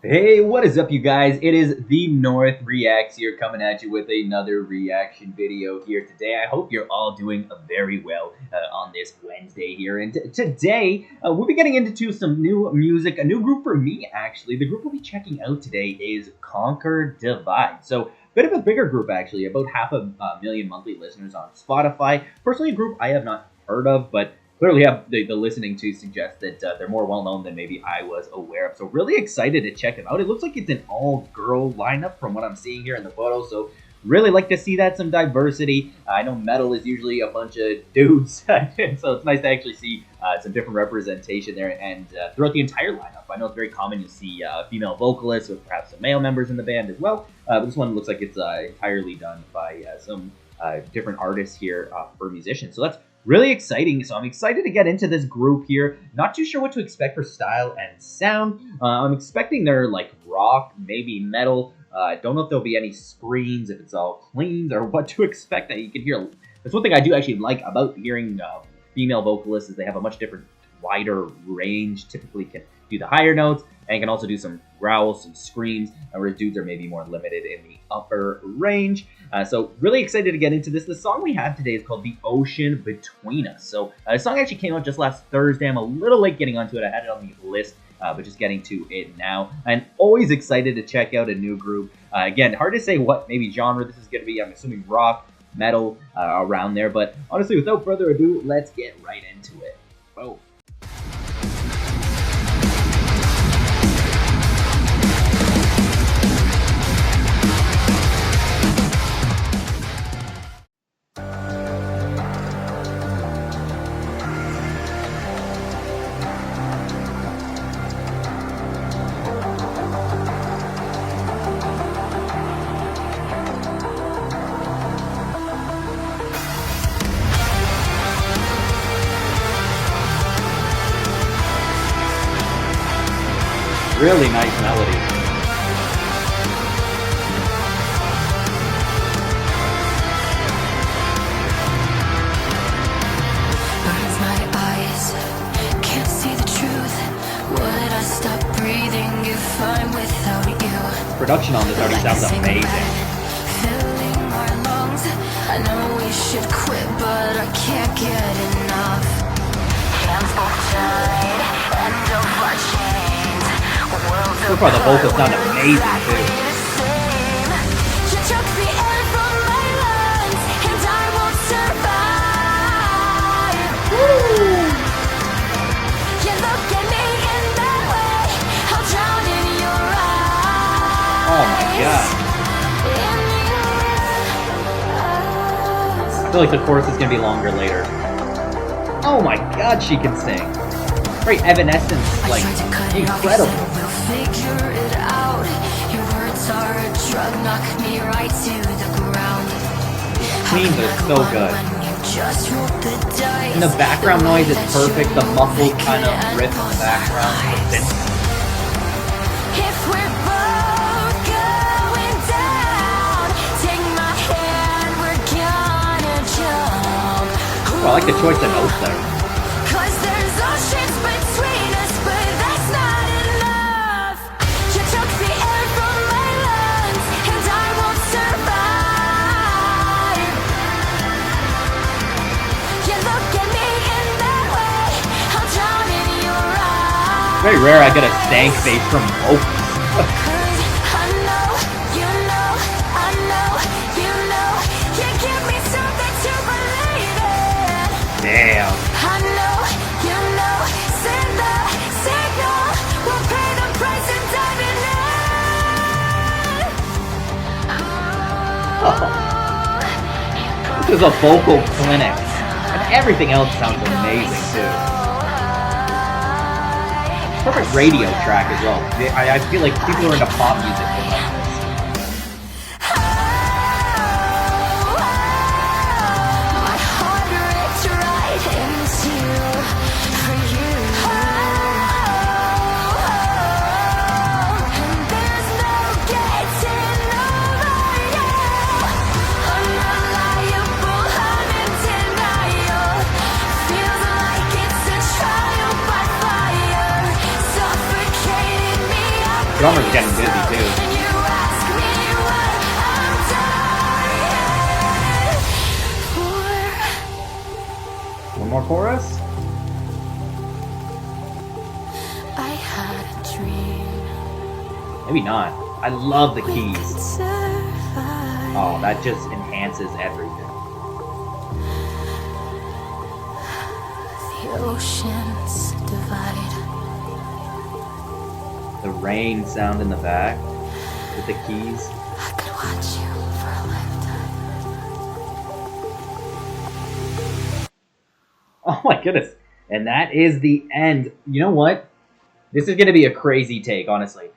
Hey, what is up, you guys? It is the North Reacts here, coming at you with another reaction video here today. I hope you're all doing very well on this Wednesday here. And today, we'll be getting into some new music, a new group for me, actually. The group we'll be checking out today is Conquer Divide. So, bit of a bigger group, actually, about half a million monthly listeners on Spotify. Personally, a group I have not heard of, but clearly have the listening to suggest that they're more well-known than maybe I was aware of. So really excited to check them out. It looks like it's an all-girl lineup from what I'm seeing here in the photo. So really like to see that, some diversity. I know metal is usually a bunch of dudes. So it's nice to actually see some different representation there. And throughout the entire lineup, I know it's very common to see female vocalists with perhaps some male members in the band as well. But this one looks like it's entirely done by some different artists here for musicians. So that's really exciting. So I'm excited to get into this group here. Not too sure what to expect for style and sound. I'm expecting they're like rock, maybe metal. I don't know if there'll be any screams, if it's all cleans, or what to expect that you can hear. That's one thing I do actually like about hearing female vocalists is they have a much different, wider range. Typically can do the higher notes and can also do some growls, some screams, whereas dudes are maybe more limited in the upper range. So really excited to get into this. The song we have today is called The Ocean Between Us. So the song actually came out just last Thursday. I'm a little late getting onto it. I had it on the list, but just getting to it now. And always excited to check out a new group. Again, hard to say what maybe genre this is going to be. I'm assuming rock, metal, around there. But honestly, without further ado, let's get right into it. Whoa. Really nice melody. Burns my eyes, can't see the truth. Would I stop breathing if I'm without you? Production on this already sounds amazing. Filling our lungs, I know we should quit, but I can't get enough. Hands both tied, end of our chains. So far, the vocals sound amazing too. You took the air from my lungs, and I won't survive. You look at me in that way, I'll drown in your eyes. Oh my god. I feel like the chorus is gonna be longer later. Oh my god, she can sing. Very Evanescence, like, incredible. We'll figure it out. Your words are a drug, knock me right to the ground. Cleans are so good. And the background noise is perfect. The muffled kind of riff in the background. If we're both going down, take my hand, we're gonna jump. Oh, I like the choice of notes there. Cause there's oceans between us, but that's not enough. You took the air from my lungs, and I won't survive. You look at me in that way, I'll drown in your eyes. Very rare I get a stank face from vocals. Cause I know, you know, I know, you know, you give me something to believe in. Damn. I know, you know, send the signal. We'll pay the price and dive in it. This is a vocal clinic. And everything else sounds amazing too. Perfect radio track as well. I feel like people who are into pop music will love this. My heart ripped right in two for you. And there's no getting over you. Unreliable, I'm in denial. Feels like it's a trial by fire. Suffocating me up Drummer's getting busy too. And you ask me what I'm dying for. One more chorus? I had a dream. Maybe not. I love the We could keys. survive. Oh, that just enhances everything. The oceans divide. The rain sound in the back with the keys. I could watch you for a lifetime. Oh my goodness. And that is the end. You know what? This is going to be a crazy take, honestly.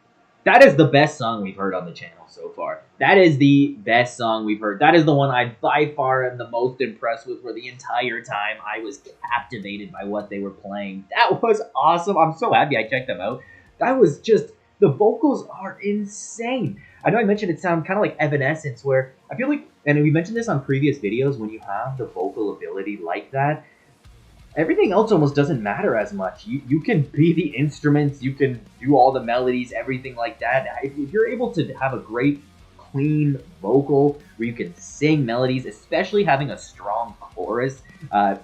That is the best song we've heard on the channel so far. That is the best song we've heard. That is the one I by far am the most impressed with for the entire time. I was captivated by what they were playing. That was awesome. I'm so happy I checked them out. That was just, the vocals are insane. I know I mentioned it sounded kind of like Evanescence, where I feel like, and we mentioned this on previous videos, when you have the vocal ability like that, everything else almost doesn't matter as much. You can be the instruments, you can do all the melodies, everything like that. If you're able to have a great, clean vocal where you can sing melodies, especially having a strong chorus. I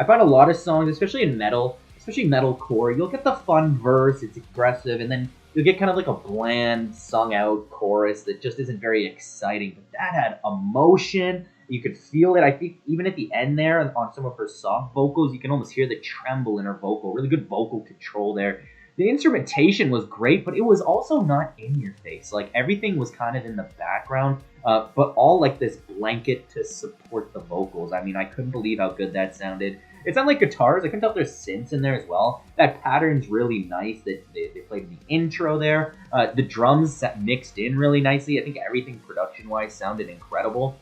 find a lot of songs, especially in metal, especially metalcore, you'll get the fun verse, it's aggressive, and then you'll get kind of like a bland, sung out chorus that just isn't very exciting. But that had emotion. You could feel it. I think even at the end there on some of her soft vocals, you can almost hear the tremble in her vocal. Really good vocal control there. The instrumentation was great, but it was also not in your face. Like, everything was kind of in the background, but all like this blanket to support the vocals. I mean, I couldn't believe how good that sounded. It sounded like guitars. I couldn't tell if there's synths in there as well. That pattern's really nice that they played in the intro there. The drums mixed in really nicely. I think everything production-wise sounded incredible.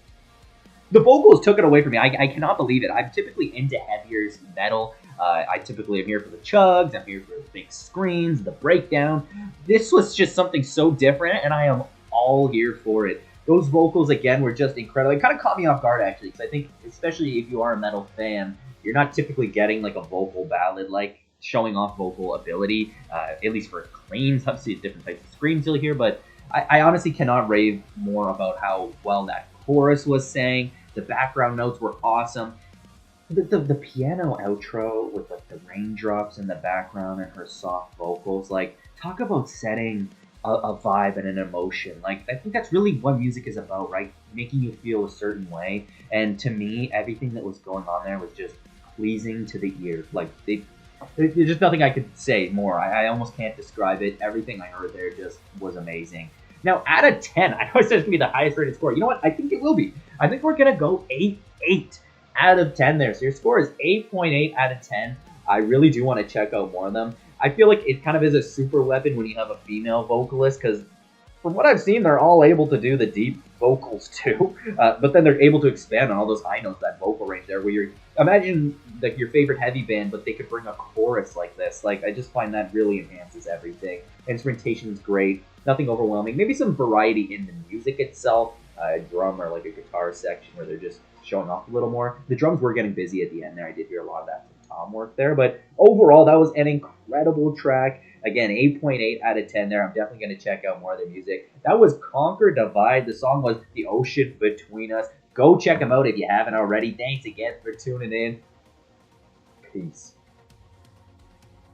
The vocals took it away from me. I cannot believe it. I'm typically into heavier metal. I typically am here for the chugs. I'm here for the big screams, the breakdown. This was just something so different, and I am all here for it. Those vocals, again, were just incredible. It kind of caught me off guard, actually, because I think, especially if you are a metal fan, you're not typically getting like a vocal ballad, like showing off vocal ability, at least for cleans. Obviously, different types of screams you'll hear, but I honestly cannot rave more about how well that chorus was sang. The background notes were awesome. The piano outro with like the raindrops in the background and her soft vocals, like, talk about setting a vibe and an emotion. Like, I think that's really what music is about, right? Making you feel a certain way. And to me, everything that was going on there was just pleasing to the ear. Like, there's just nothing I could say more. I almost can't describe it. Everything I heard there just was amazing. Now, out of 10, I know it's going to be the highest rated score. You know what? I think it will be. I think we're going to go 8 out of 10 there. So your score is 8.8 out of 10. I really do want to check out more of them. I feel like it kind of is a super weapon when you have a female vocalist, because from what I've seen, they're all able to do the deep vocals too. But then they're able to expand on all those high notes, that vocal range there, where you're, imagine like your favorite heavy band, but they could bring a chorus like this. Like, I just find that really enhances everything. Instrumentation is great. Nothing overwhelming. Maybe some variety in the music itself. A drum or like a guitar section where they're just showing off a little more. The drums were getting busy at the end there. I did hear a lot of that from Tom work there. But overall, that was an incredible track. Again, 8.8 out of 10 there. I'm definitely going to check out more of their music. That was Conquer Divide. The song was The Ocean Between Us. Go check them out if you haven't already. Thanks again for tuning in. Peace.